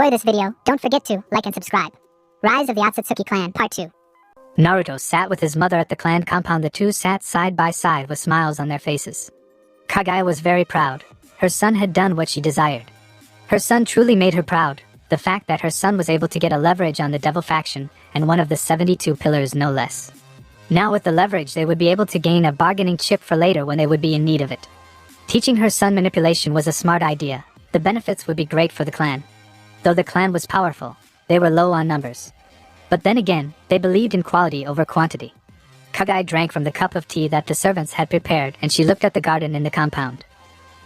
enjoy this video, don't forget to like and subscribe. Rise of the Otsutsuki Clan, Part 2. Naruto sat with his mother at the clan compound. The two sat side by side with smiles on their faces. Kagaya was very proud. Her son had done what she desired. Her son truly made her proud. The fact that her son was able to get a leverage on the devil faction and one of the 72 pillars no less. Now with the leverage they would be able to gain a bargaining chip for later when they would be in need of it. Teaching her son manipulation was a smart idea. The benefits would be great for the clan. Though the clan was powerful, they were low on numbers. But then again, they believed in quality over quantity. Kagaya drank from the cup of tea that the servants had prepared, and she looked at the garden in the compound.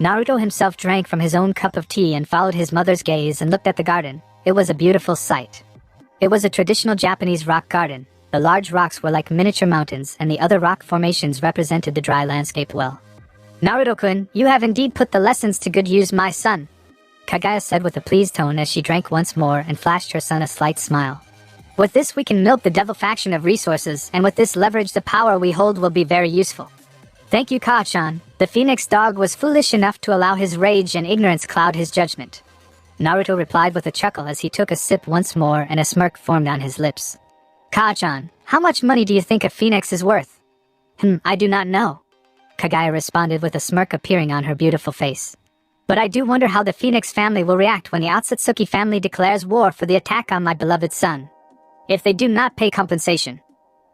Naruto himself drank from his own cup of tea and followed his mother's gaze and looked at the garden. It was a beautiful sight. It was a traditional Japanese rock garden. The large rocks were like miniature mountains, and the other rock formations represented the dry landscape well. "Naruto-kun, you have indeed put the lessons to good use, my son," Kagaya said with a pleased tone as she drank once more and flashed her son a slight smile. "With this we can milk the devil faction of resources, and with this leverage the power we hold will be very useful." "Thank you, Kaa-chan." The phoenix dog was foolish enough to allow his rage and ignorance cloud his judgment. Naruto replied with a chuckle as he took a sip once more and a smirk formed on his lips. "Kaa-chan, how much money do you think a phoenix is worth?" I do not know," Kagaya responded with a smirk appearing on her beautiful face. "But I do wonder how the Phoenix family will react when the Otsutsuki family declares war for the attack on my beloved son. If they do not pay compensation,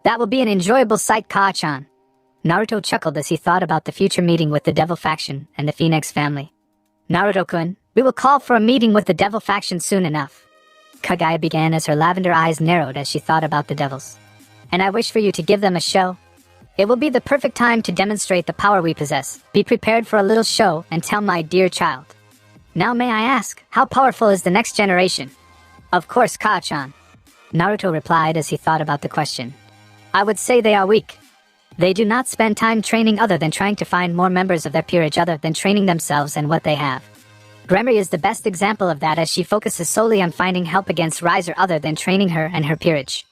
that will be an enjoyable sight, Kaa-chan." Naruto chuckled as he thought about the future meeting with the devil faction and the Phoenix family. "Naruto-kun, we will call for a meeting with the devil faction soon enough," Kagaya began as her lavender eyes narrowed as she thought about the devils. "And I wish for you to give them a show. It will be the perfect time to demonstrate the power we possess. Be prepared for a little show and tell my dear child." "Now may I ask, how powerful is the next generation?" "Of course, Kaa-chan," Naruto replied as he thought about the question. "I would say they are weak. They do not spend time training other than trying to find more members of their peerage other than training themselves and what they have. Gremory is the best example of that as she focuses solely on finding help against Riser other than training her and her peerage.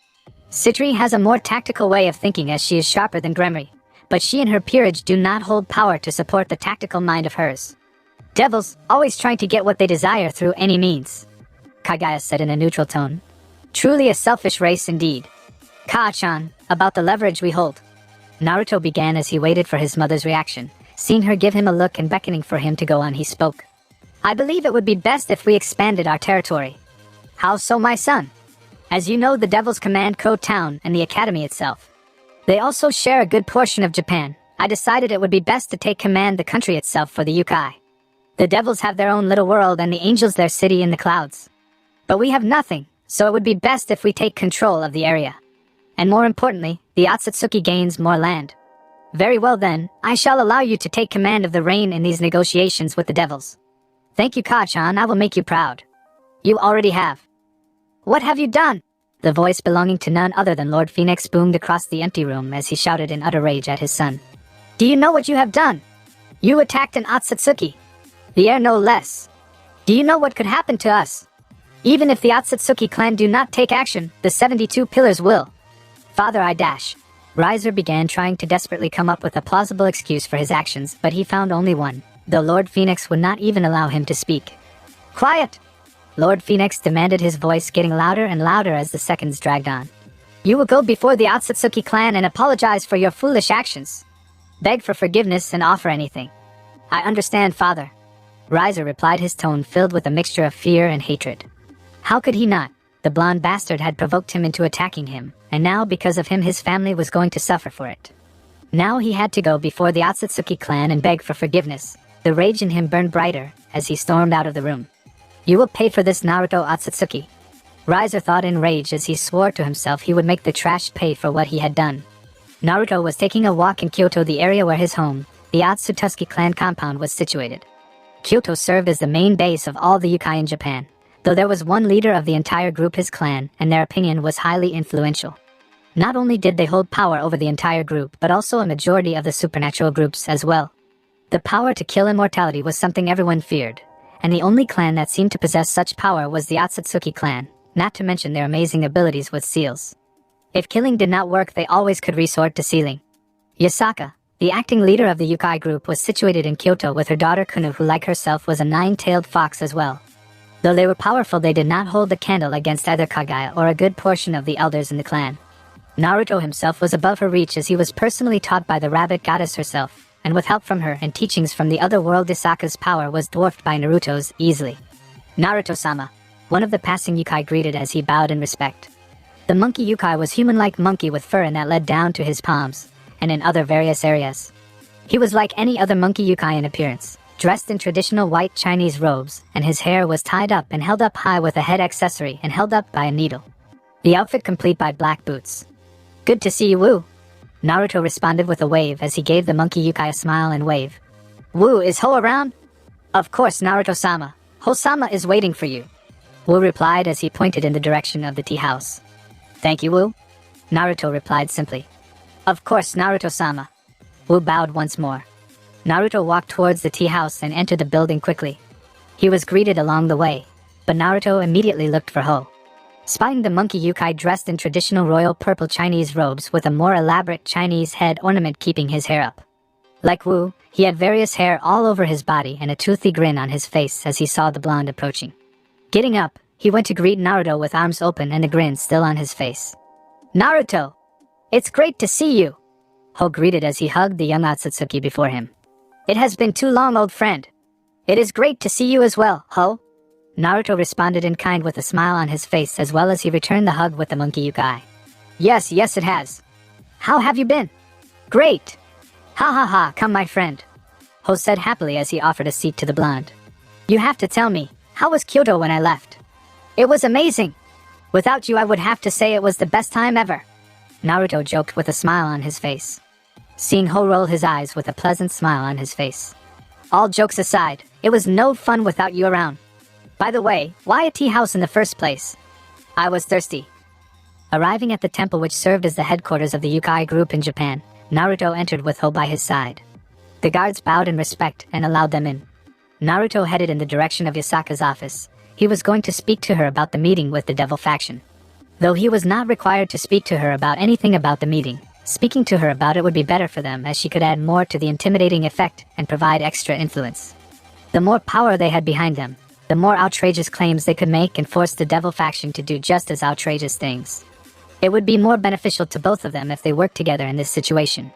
Citri has a more tactical way of thinking as she is sharper than Gremory, but she and her peerage do not hold power to support the tactical mind of hers. Devils, always trying to get what they desire through any means," Kagaya said in a neutral tone. "Truly a selfish race indeed." "Kaa-chan, about the leverage we hold," Naruto began as he waited for his mother's reaction. Seeing her give him a look and beckoning for him to go on, he spoke. "I believe it would be best if we expanded our territory." "How so, my son?" "As you know, the devils command Ko Town and the academy itself. They also share a good portion of Japan. I decided it would be best to take command the country itself for the Yukai. The devils have their own little world and the angels their city in the clouds. But we have nothing, so it would be best if we take control of the area. And more importantly, the Otsutsuki gains more land." "Very well then, I shall allow you to take command of the reign in these negotiations with the devils." "Thank you, Kaa-chan, I will make you proud." "You already have." "What have you done?" The voice belonging to none other than Lord Phoenix boomed across the empty room as he shouted in utter rage at his son. "Do you know what you have done? You attacked an Otsutsuki. The heir no less. Do you know what could happen to us? Even if the Otsutsuki clan do not take action, the 72 pillars will." "Father, I dash." Riser began trying to desperately come up with a plausible excuse for his actions, but he found only one, though Lord Phoenix would not even allow him to speak. "Quiet!" Lord Phoenix demanded, his voice getting louder and louder as the seconds dragged on. "You will go before the Otsutsuki clan and apologize for your foolish actions. Beg for forgiveness and offer anything." "I understand, father," Riser replied, his tone filled with a mixture of fear and hatred. How could he not? The blonde bastard had provoked him into attacking him, and now because of him his family was going to suffer for it. Now he had to go before the Otsutsuki clan and beg for forgiveness. The rage in him burned brighter as he stormed out of the room. "You will pay for this, Naruto Otsutsuki," Riser thought in rage as he swore to himself he would make the trash pay for what he had done. Naruto was taking a walk in Kyoto, the area where his home, the Otsutsuki clan compound, was situated. Kyoto served as the main base of all the Yukai in Japan, though there was one leader of the entire group, his clan, and their opinion was highly influential. Not only did they hold power over the entire group, but also a majority of the supernatural groups as well. The power to kill immortality was something everyone feared, and the only clan that seemed to possess such power was the Otsutsuki clan, not to mention their amazing abilities with seals. If killing did not work, they always could resort to sealing. Yasaka, the acting leader of the Yukai group, was situated in Kyoto with her daughter Kunu, who like herself was a nine-tailed fox as well. Though they were powerful, they did not hold a candle against either Kaguya or a good portion of the elders in the clan. Naruto himself was above her reach, as he was personally taught by the rabbit goddess herself, and with help from her and teachings from the other world, Yasaka's power was dwarfed by Naruto's easily. "Naruto-sama," one of the passing yokai greeted as he bowed in respect. The monkey yokai was human-like monkey with fur that led down to his palms, and in other various areas. He was like any other monkey yokai in appearance, dressed in traditional white Chinese robes, and his hair was tied up and held up high with a head accessory and held up by a needle. The outfit complete by black boots. "Good to see you, Wu." Naruto responded with a wave as he gave the monkey yokai a smile and wave. "Wu, is Ho around?" "Of course, Naruto-sama. Ho-sama is waiting for you," Wu replied as he pointed in the direction of the tea house. "Thank you, Wu," Naruto replied simply. "Of course, Naruto-sama." Wu bowed once more. Naruto walked towards the tea house and entered the building quickly. He was greeted along the way, but Naruto immediately looked for Ho. Spotting the monkey yokai dressed in traditional royal purple Chinese robes with a more elaborate Chinese head ornament keeping his hair up. Like Wu, he had various hair all over his body and a toothy grin on his face as he saw the blonde approaching. Getting up, he went to greet Naruto with arms open and the grin still on his face. "Naruto! It's great to see you!" Ho greeted as he hugged the young Otsutsuki before him. "It has been too long, old friend." "It is great to see you as well, Ho." Naruto responded in kind with a smile on his face as well as he returned the hug with the monkey yokai. Yes, it has. How have you been?" "Great." "Ha ha ha, come my friend," Ho said happily as he offered a seat to the blonde. "You have to tell me, how was Kyoto when I left?" "It was amazing. Without you I would have to say it was the best time ever," Naruto joked with a smile on his face. Seeing Ho roll his eyes with a pleasant smile on his face. "All jokes aside, it was no fun without you around. By the way, why a tea house in the first place?" "I was thirsty." Arriving at the temple which served as the headquarters of the yokai group in Japan, Naruto entered with Ho by his side. The guards bowed in respect and allowed them in. Naruto headed in the direction of Yasaka's office. He was going to speak to her about the meeting with the devil faction. Though he was not required to speak to her about anything about the meeting, speaking to her about it would be better for them as she could add more to the intimidating effect and provide extra influence. The more power they had behind them, the more outrageous claims they could make and force the devil faction to do just as outrageous things. It would be more beneficial to both of them if they worked together in this situation.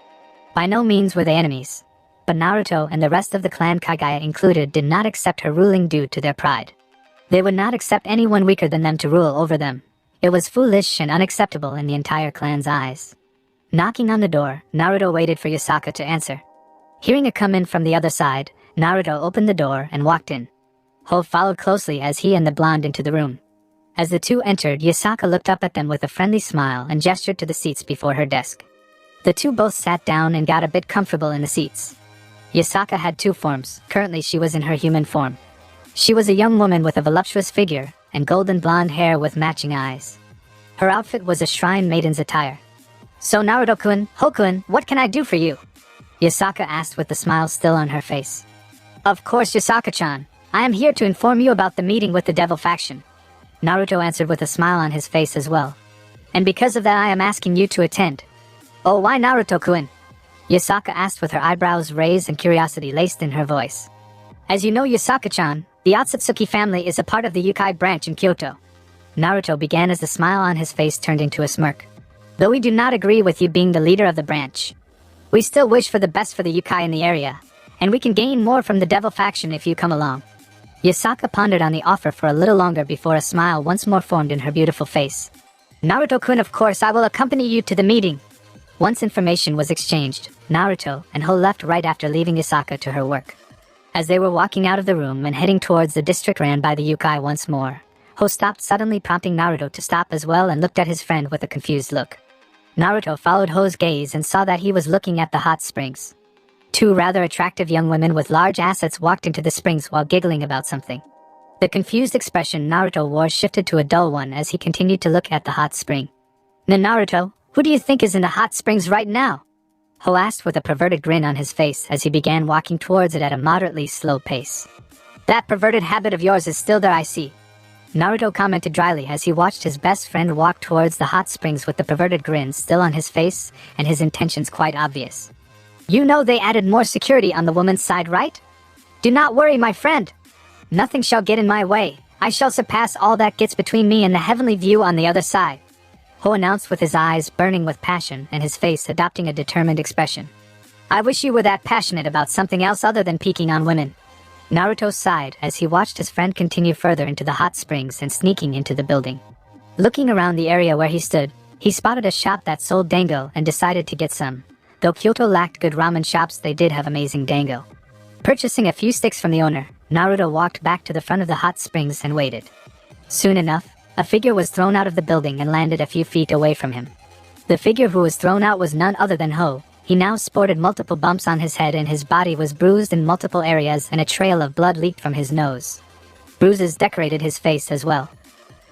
By no means were they enemies, but Naruto and the rest of the clan, Kaguya included, did not accept her ruling due to their pride. They would not accept anyone weaker than them to rule over them. It was foolish and unacceptable in the entire clan's eyes. Knocking on the door, Naruto waited for Yasaka to answer. Hearing it come in from the other side, Naruto opened the door and walked in. Ho followed closely as he and the blonde into the room. As the two entered, Yasaka looked up at them with a friendly smile and gestured to the seats before her desk. The two both sat down and got a bit comfortable in the seats. Yasaka had two forms. Currently she was in her human form. She was a young woman with a voluptuous figure and golden blonde hair with matching eyes. Her outfit was a shrine maiden's attire. "So Naruto-kun, Ho-kun, what can I do for you?" Yasaka asked with the smile still on her face. "Of course, Yasaka-chan. I am here to inform you about the meeting with the devil faction," Naruto answered with a smile on his face as well. "And because of that I am asking you to attend." "Oh, why Naruto-kun?" Yasaka asked with her eyebrows raised and curiosity laced in her voice. "As you know, Yasaka-chan, the Otsutsuki family is a part of the yokai branch in Kyoto." Naruto began as the smile on his face turned into a smirk. "Though we do not agree with you being the leader of the branch, we still wish for the best for the yokai in the area, and we can gain more from the devil faction if you come along." Yasaka pondered on the offer for a little longer before a smile once more formed in her beautiful face. "Naruto-kun, of course I will accompany you to the meeting." Once information was exchanged, Naruto and Ho left right after leaving Yasaka to her work. As they were walking out of the room and heading towards the district ran by the yokai once more, Ho stopped suddenly, prompting Naruto to stop as well and looked at his friend with a confused look. Naruto followed Ho's gaze and saw that he was looking at the hot springs. Two rather attractive young women with large assets walked into the springs while giggling about something. The confused expression Naruto wore shifted to a dull one as he continued to look at the hot spring. "Naruto, who do you think is in the hot springs right now?" Ho asked with a perverted grin on his face as he began walking towards it at a moderately slow pace. "That perverted habit of yours is still there, I see," Naruto commented dryly as he watched his best friend walk towards the hot springs with the perverted grin still on his face and his intentions quite obvious. "You know they added more security on the woman's side, right? Do not worry, my friend. Nothing shall get in my way. I shall surpass all that gets between me and the heavenly view on the other side, Ho announced with his eyes burning with passion and his face adopting a determined expression. I wish you were that passionate about something else other than peeking on women. Naruto sighed as he watched his friend continue further into the hot springs and sneaking into the building. Looking around the area where he stood, he spotted a shop that sold dango and decided to get some. Though Kyoto lacked good ramen shops, they did have amazing dango. Purchasing a few sticks from the owner, Naruto walked back to the front of the hot springs and waited. Soon enough, a figure was thrown out of the building and landed a few feet away from him. The figure who was thrown out was none other than Ho. He now sported multiple bumps on his head and his body was bruised in multiple areas and a trail of blood leaked from his nose. Bruises decorated his face as well.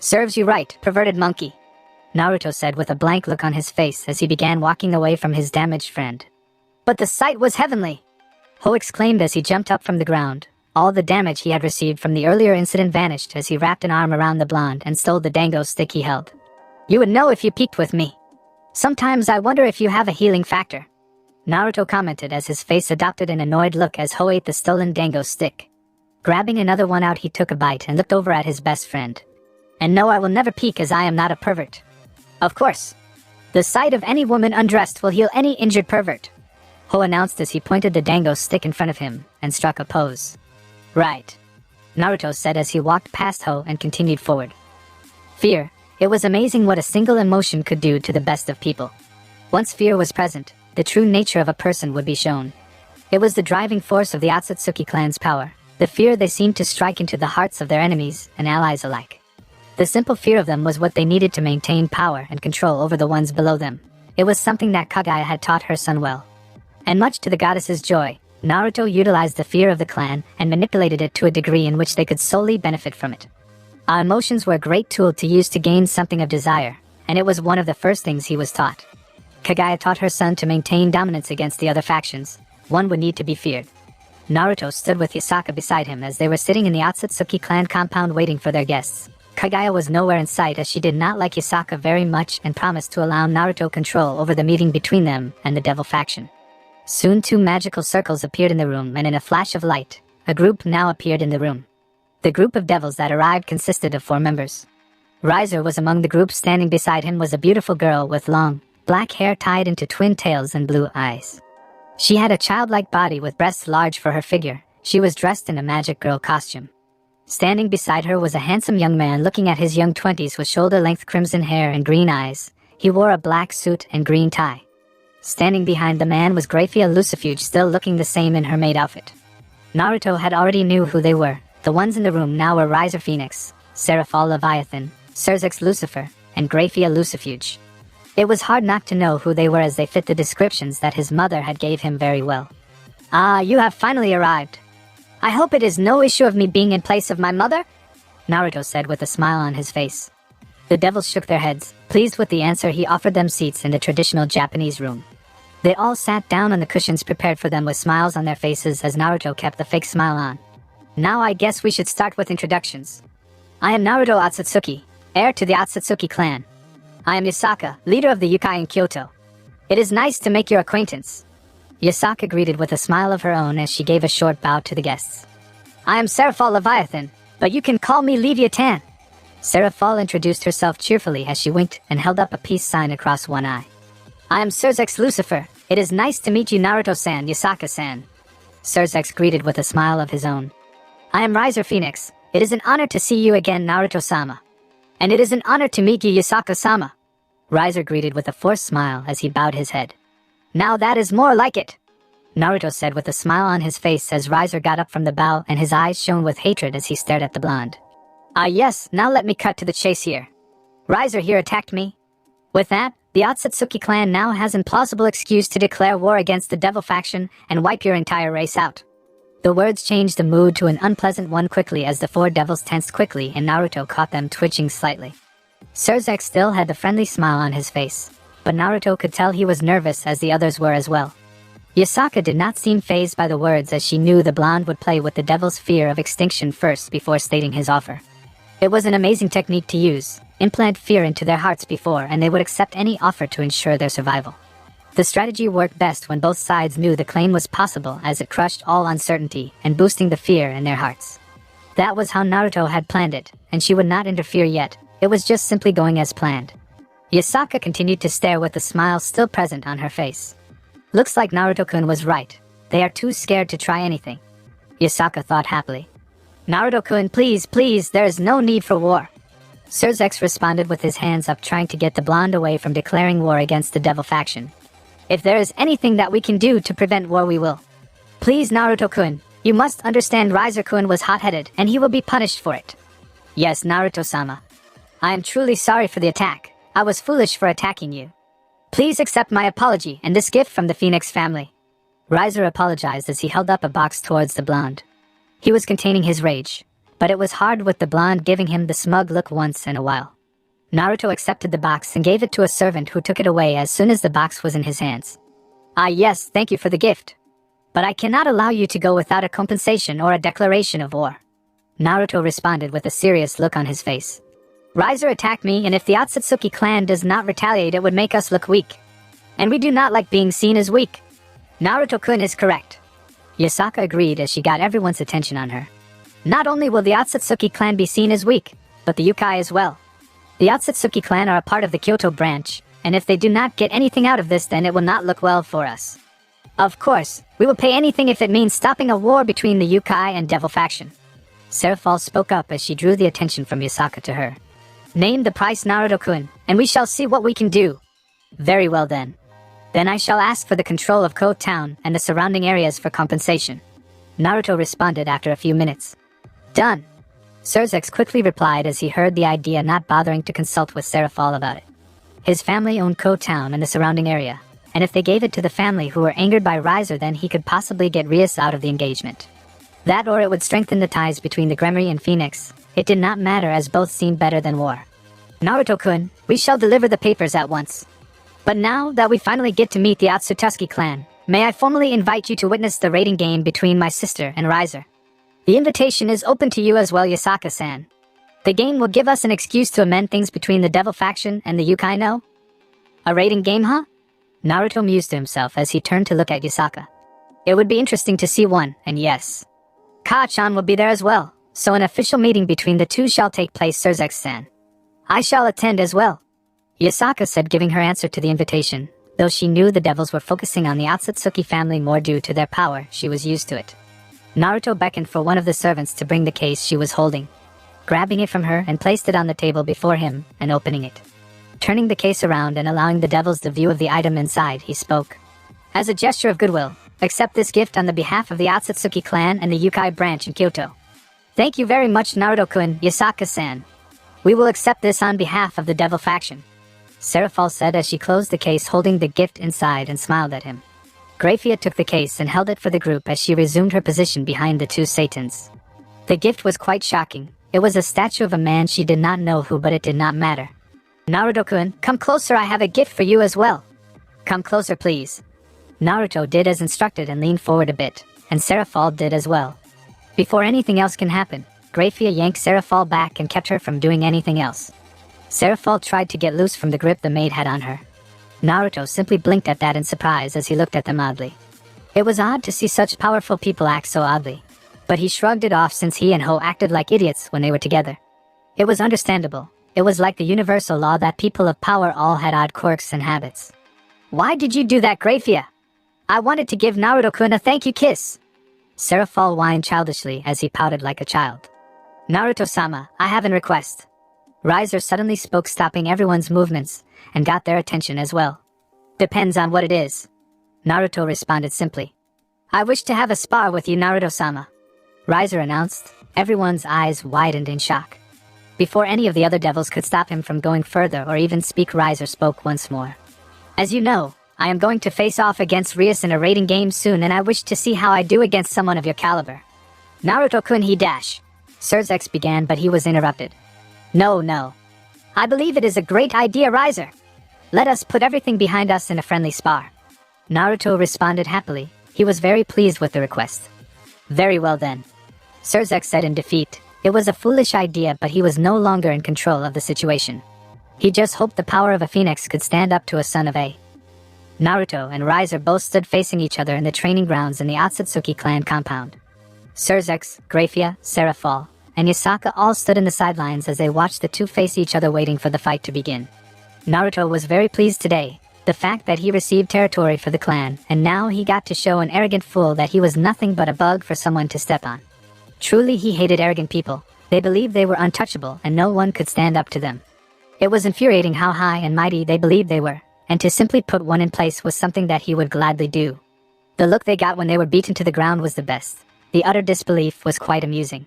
Serves you right, perverted monkey, Naruto said with a blank look on his face as he began walking away from his damaged friend. But the sight was heavenly, Ho exclaimed as he jumped up from the ground. All the damage he had received from the earlier incident vanished as he wrapped an arm around the blonde and stole the dango stick he held. You would know if you peeked with me. Sometimes I wonder if you have a healing factor, Naruto commented as his face adopted an annoyed look as Ho ate the stolen dango stick. Grabbing another one out, he took a bite and looked over at his best friend. And no, I will never peek as I am not a pervert. Of course. The sight of any woman undressed will heal any injured pervert, Ho announced as he pointed the dango stick in front of him and struck a pose. Right, Naruto said as he walked past Ho and continued forward. Fear. It was amazing what a single emotion could do to the best of people. Once fear was present, the true nature of a person would be shown. It was the driving force of the Otsutsuki clan's power, the fear they seemed to strike into the hearts of their enemies and allies alike. The simple fear of them was what they needed to maintain power and control over the ones below them. It was something that Kagaya had taught her son well. And much to the goddess's joy, Naruto utilized the fear of the clan and manipulated it to a degree in which they could solely benefit from it. Our emotions were a great tool to use to gain something of desire, and it was one of the first things he was taught. Kagaya taught her son to maintain dominance against the other factions. One would need to be feared. Naruto stood with Hisaka beside him as they were sitting in the Otsutsuki clan compound waiting for their guests. Kagaya was nowhere in sight as she did not like Hisaka very much and promised to allow Naruto control over the meeting between them and the devil faction. Soon 2 magical circles appeared in the room, and in a flash of light, a group now appeared in the room. The group of devils that arrived consisted of 4 members. Riser was among the group. Standing beside him was a beautiful girl with long, black hair tied into twin tails and blue eyes. She had a childlike body with breasts large for her figure. She was dressed in a magic girl costume. Standing beside her was a handsome young man looking at his young 20s with shoulder-length crimson hair and green eyes. He wore a black suit and green tie. Standing behind the man was Graphia Lucifuge, still looking the same in her maid outfit. Naruto had already knew who they were. The ones in the room now were Riser Phoenix, Seraphol Leviathan, Surzex Lucifer, and Graphia Lucifuge. It was hard not to know who they were as they fit the descriptions that his mother had gave him very well. Ah, you have finally arrived. I hope it is no issue of me being in place of my mother, Naruto said with a smile on his face. The devils shook their heads. Pleased with the answer, he offered them seats in the traditional Japanese room. They all sat down on the cushions prepared for them with smiles on their faces as Naruto kept the fake smile on. Now I guess we should start with introductions. I am Naruto Otsutsuki, heir to the Otsutsuki clan. I am Yasaka, leader of the Yukai in Kyoto. It is nice to make your acquaintance. Yasaka greeted with a smile of her own as she gave a short bow to the guests. I am Seraphol Leviathan, but you can call me Leviathan. Seraphol introduced herself cheerfully as she winked and held up a peace sign across one eye. I am Surzex Lucifer. It is nice to meet you, Naruto-san, Yasaka-san. Surzex greeted with a smile of his own. I am Riser Phoenix. It is an honor to see you again, Naruto-sama. And it is an honor to meet you, Yasaka-sama. Riser greeted with a forced smile as he bowed his head. Now that is more like it, Naruto said with a smile on his face as Riser got up from the bow and his eyes shone with hatred as he stared at the blonde. Ah yes, now let me cut to the chase here. Riser here attacked me. With that, the Otsutsuki clan now has an plausible excuse to declare war against the devil faction and wipe your entire race out. The words changed the mood to an unpleasant one quickly as the 4 devils tensed quickly and Naruto caught them twitching slightly. Surzex still had the friendly smile on his face, but Naruto could tell he was nervous as the others were as well. Yasaka did not seem fazed by the words as she knew the blonde would play with the devil's fear of extinction first before stating his offer. It was an amazing technique to use. Implant fear into their hearts before and they would accept any offer to ensure their survival. The strategy worked best when both sides knew the claim was possible as it crushed all uncertainty and boosting the fear in their hearts. That was how Naruto had planned it, and she would not interfere yet. It was just simply going as planned. Yasaka continued to stare with the smile still present on her face. Looks like Naruto-kun was right. They are too scared to try anything. Yasaka thought happily. Naruto-kun, please, please, there is no need for war. Surzex responded with his hands up, trying to get the blonde away from declaring war against the devil faction. If there is anything that we can do to prevent war, we will. Please, Naruto-kun, you must understand Riser-kun was hot-headed, and he will be punished for it. Yes, Naruto-sama. I am truly sorry for the attack. I was foolish for attacking you. Please accept my apology and this gift from the Phoenix family. Riser apologized as he held up a box towards the blonde. He was containing his rage, but it was hard with the blonde giving him the smug look once in a while. Naruto accepted the box and gave it to a servant who took it away as soon as the box was in his hands. Ah yes, thank you for the gift. But I cannot allow you to go without a compensation or a declaration of war. Naruto responded with a serious look on his face. Riser attacked me, and if the Otsutsuki clan does not retaliate, it would make us look weak. And we do not like being seen as weak. Naruto-kun is correct. Yasaka agreed as she got everyone's attention on her. Not only will the Otsutsuki clan be seen as weak, but the Yukai as well. The Otsutsuki clan are a part of the Kyoto branch, and if they do not get anything out of this, then it will not look well for us. Of course, we will pay anything if it means stopping a war between the Yukai and Devil faction. Seraphal spoke up as she drew the attention from Yasaka to her. Name the price, Naruto-kun, and we shall see what we can do. Very well then. Then I shall ask for the control of Koh Town and the surrounding areas for compensation. Naruto responded after a few minutes. Done. Surzex quickly replied as he heard the idea, not bothering to consult with Seraphal about it. His family owned Koh Town and the surrounding area, and if they gave it to the family who were angered by Riser, then he could possibly get Rias out of the engagement. That or it would strengthen the ties between the Gremory and Phoenix. It did not matter as both seemed better than war. Naruto-kun, we shall deliver the papers at once. But now that we finally get to meet the Otsutsuki clan, may I formally invite you to witness the rating game between my sister and Riser. The invitation is open to you as well, Yasaka-san. The game will give us an excuse to amend things between the Devil faction and the Yukai, no? A rating game, huh? Naruto mused to himself as he turned to look at Yasaka. It would be interesting to see one, and yes. Ka-chan will be there as well, so an official meeting between the two shall take place, Surzex-san. I shall attend as well. Yasaka said, giving her answer to the invitation. Though she knew the devils were focusing on the Otsutsuki family more due to their power, she was used to it. Naruto beckoned for one of the servants to bring the case she was holding, grabbing it from her and placed it on the table before him and opening it. Turning the case around and allowing the devils the view of the item inside, he spoke. As a gesture of goodwill, accept this gift on the behalf of the Otsutsuki clan and the Yukai branch in Kyoto. Thank you very much, Naruto-kun, Yasaka-san. We will accept this on behalf of the devil faction. Seraphal said as she closed the case, holding the gift inside, and smiled at him. Graphia took the case and held it for the group as she resumed her position behind the two Satans. The gift was quite shocking. It was a statue of a man she did not know who, but it did not matter. Naruto-kun, come closer, I have a gift for you as well. Come closer, please. Naruto did as instructed and leaned forward a bit, and Seraphal did as well. Before anything else can happen, Graphia yanked Seraphal back and kept her from doing anything else. Seraphal tried to get loose from the grip the maid had on her. Naruto simply blinked at that in surprise as he looked at them oddly. It was odd to see such powerful people act so oddly, but he shrugged it off since he and Ho acted like idiots when they were together. It was understandable. It was like the universal law that people of power all had odd quirks and habits. Why did you do that, Graphia? I wanted to give Naruto-kun a thank you kiss. Seraphal whined childishly as he pouted like a child. Naruto-sama, I have a request. Riser suddenly spoke, stopping everyone's movements, and got their attention as well. Depends on what it is. Naruto responded simply. I wish to have a spar with you, Naruto-sama. Riser announced. Everyone's eyes widened in shock. Before any of the other devils could stop him from going further or even speak, Riser spoke once more. As you know, I am going to face off against Rias in a rating game soon, and I wish to see how I do against someone of your caliber. Naruto-kun, he dash. Surzex began, but he was interrupted. No. I believe it is a great idea, Riser. Let us put everything behind us in a friendly spar. Naruto responded happily. He was very pleased with the request. Very well then. Surzex said in defeat. It was a foolish idea, but he was no longer in control of the situation. He just hoped the power of a phoenix could stand up to a son of A. Naruto and Riser both stood facing each other in the training grounds in the Otsutsuki clan compound. Surzex, Graphia, Seraphal, and Yasaka all stood in the sidelines as they watched the two face each other waiting for the fight to begin. Naruto was very pleased today, the fact that he received territory for the clan, and now he got to show an arrogant fool that he was nothing but a bug for someone to step on. Truly he hated arrogant people. They believed they were untouchable and no one could stand up to them. It was infuriating how high and mighty they believed they were, and to simply put one in place was something that he would gladly do. The look they got when they were beaten to the ground was the best. The utter disbelief was quite amusing.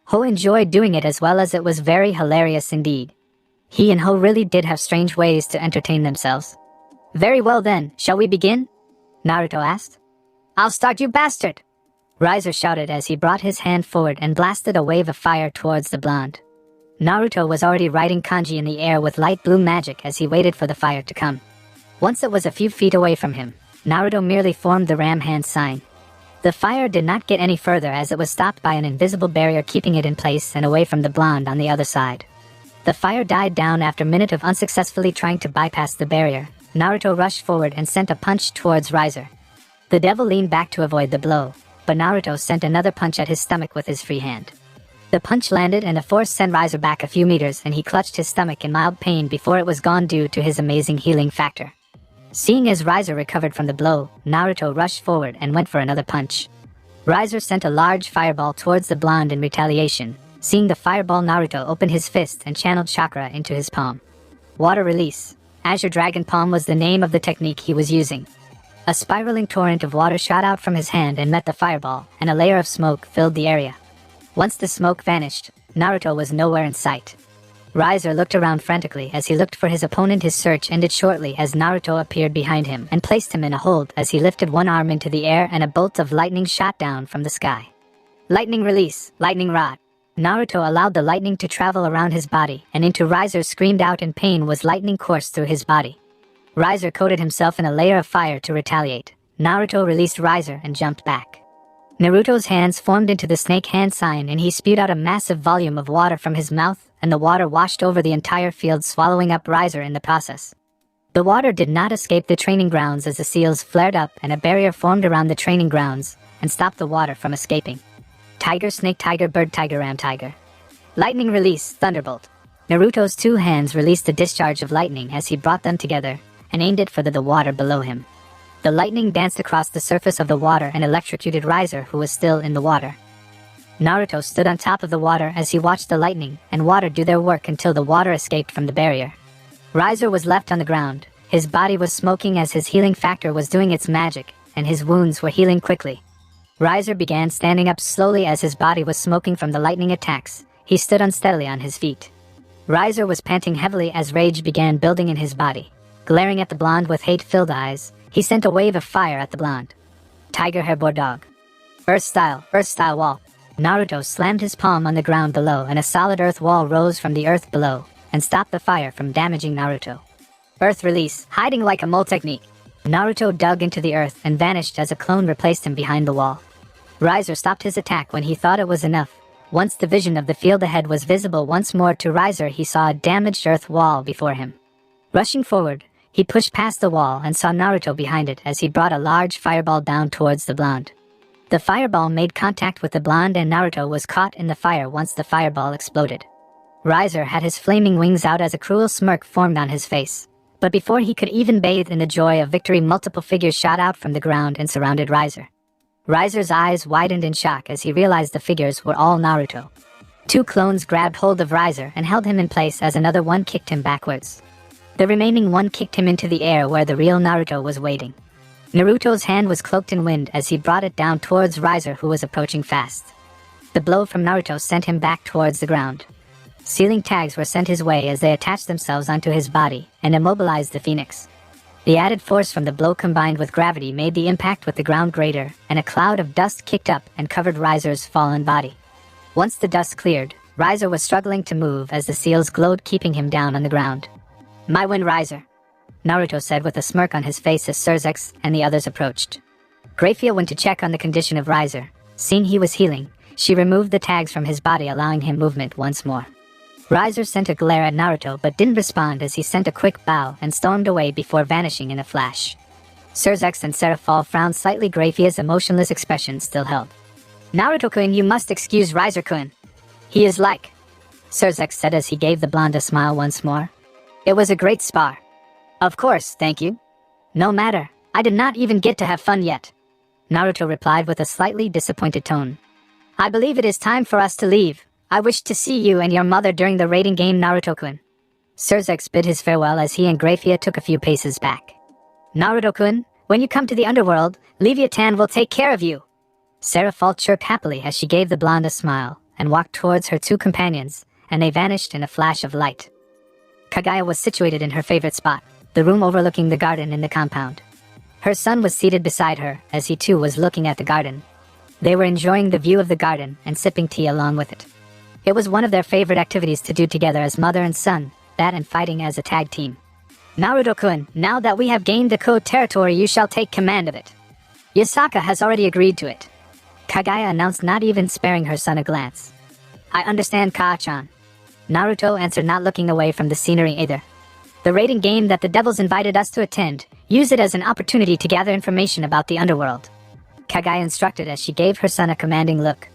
Ho enjoyed doing it as well as it was very hilarious indeed. He and Ho really did have strange ways to entertain themselves. Very well then, shall we begin? Naruto asked. I'll start, you bastard! Riser shouted as he brought his hand forward and blasted a wave of fire towards the blonde. Naruto was already writing kanji in the air with light blue magic as he waited for the fire to come. Once it was a few feet away from him, Naruto merely formed the ram hand sign. The fire did not get any further as it was stopped by an invisible barrier keeping it in place and away from the blonde on the other side. The fire died down after a minute of unsuccessfully trying to bypass the barrier. Naruto rushed forward and sent a punch towards Riser. The devil leaned back to avoid the blow, but Naruto sent another punch at his stomach with his free hand. The punch landed and the force sent Riser back a few meters and he clutched his stomach in mild pain before it was gone due to his amazing healing factor. Seeing as Riser recovered from the blow, Naruto rushed forward and went for another punch. Riser sent a large fireball towards the blonde in retaliation. Seeing the fireball, Naruto opened his fist and channeled chakra into his palm. Water release. Azure Dragon Palm was the name of the technique he was using. A spiraling torrent of water shot out from his hand and met the fireball, and a layer of smoke filled the area. Once the smoke vanished, Naruto was nowhere in sight. Riser looked around frantically as he looked for his opponent. His search ended shortly as Naruto appeared behind him and placed him in a hold as he lifted one arm into the air and a bolt of lightning shot down from the sky. Lightning release, lightning rod. Naruto allowed the lightning to travel around his body, and into Riser screamed out in pain was lightning coursed through his body. Riser coated himself in a layer of fire to retaliate. Naruto released Riser and jumped back. Naruto's hands formed into the snake hand sign and he spewed out a massive volume of water from his mouth, and the water washed over the entire field, swallowing up Riser in the process. The water did not escape the training grounds as the seals flared up and a barrier formed around the training grounds and stopped the water from escaping. Tiger, snake, tiger, bird, tiger, ram, tiger. Lightning release, thunderbolt. Naruto's two hands released a discharge of lightning as he brought them together and aimed it for the water below him. The lightning danced across the surface of the water and electrocuted Riser, who was still in the water. Naruto stood on top of the water as he watched the lightning and water do their work until the water escaped from the barrier. Riser was left on the ground. His body was smoking as his healing factor was doing its magic, and his wounds were healing quickly. Riser began standing up slowly as his body was smoking from the lightning attacks. He stood unsteadily on his feet. Riser was panting heavily as rage began building in his body. Glaring at the blonde with hate-filled eyes, he sent a wave of fire at the blonde. Tiger hair boar dog. Earth style wall. Naruto slammed his palm on the ground below and a solid earth wall rose from the earth below and stopped the fire from damaging Naruto. Earth release, hiding like a mole technique. Naruto dug into the earth and vanished as a clone replaced him behind the wall. Riser stopped his attack when he thought it was enough. Once the vision of the field ahead was visible once more to Riser, he saw a damaged earth wall before him. Rushing forward, he pushed past the wall and saw Naruto behind it as he brought a large fireball down towards the blonde. The fireball made contact with the blonde and Naruto was caught in the fire once the fireball exploded. Riser had his flaming wings out as a cruel smirk formed on his face. But before he could even bathe in the joy of victory, multiple figures shot out from the ground and surrounded Riser. Riser's eyes widened in shock as he realized the figures were all Naruto. Two clones grabbed hold of Riser and held him in place as another one kicked him backwards. The remaining one kicked him into the air where the real Naruto was waiting. Naruto's hand was cloaked in wind as he brought it down towards Riser, who was approaching fast. The blow from Naruto sent him back towards the ground. Sealing tags were sent his way as they attached themselves onto his body and immobilized the phoenix. The added force from the blow combined with gravity made the impact with the ground greater, and a cloud of dust kicked up and covered Riser's fallen body. Once the dust cleared, Riser was struggling to move as the seals glowed, keeping him down on the ground. "My win, Riser," Naruto said with a smirk on his face as Surzex and the others approached. Grafia went to check on the condition of Riser. Seeing he was healing, she removed the tags from his body, allowing him movement once more. Riser sent a glare at Naruto but didn't respond as he sent a quick bow and stormed away before vanishing in a flash. Surzex and Seraphol frowned slightly. Grafia's emotionless expression still held. "Naruto-kun, you must excuse Riser-kun," He is like, Surzek said as he gave the blonde a smile once more. It was a great spar. Of course, thank you. No matter, I did not even get to have fun yet. Naruto replied with a slightly disappointed tone. I believe it is time for us to leave. I wish to see you and your mother during the raiding game, Naruto-kun. Surzek bid his farewell as he and Grafia took a few paces back. Naruto-kun, when you come to the underworld, Leviathan will take care of you. Seraphalt chirped happily as she gave the blonde a smile and walked towards her two companions, and they vanished in a flash of light. Kaguya was situated in her favorite spot, the room overlooking the garden in the compound. Her son was seated beside her as he too was looking at the garden. They were enjoying the view of the garden and sipping tea along with it. It was one of their favorite activities to do together as mother and son, that and fighting as a tag team. Naruto-kun, now that we have gained the code territory, you shall take command of it. Yasaka has already agreed to it. Kaguya announced, not even sparing her son a glance. I understand, Ka-chan. Naruto answered, not looking away from the scenery either. The raiding game that the devils invited us to attend, use it as an opportunity to gather information about the underworld. Kaguya instructed as she gave her son a commanding look.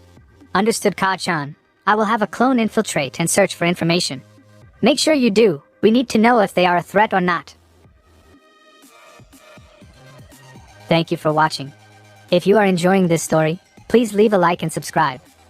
Understood, Ka-chan. I will have a clone infiltrate and search for information. Make sure you do. We need to know if they are a threat or not. Thank you for watching. If you are enjoying this story, please leave a like and subscribe.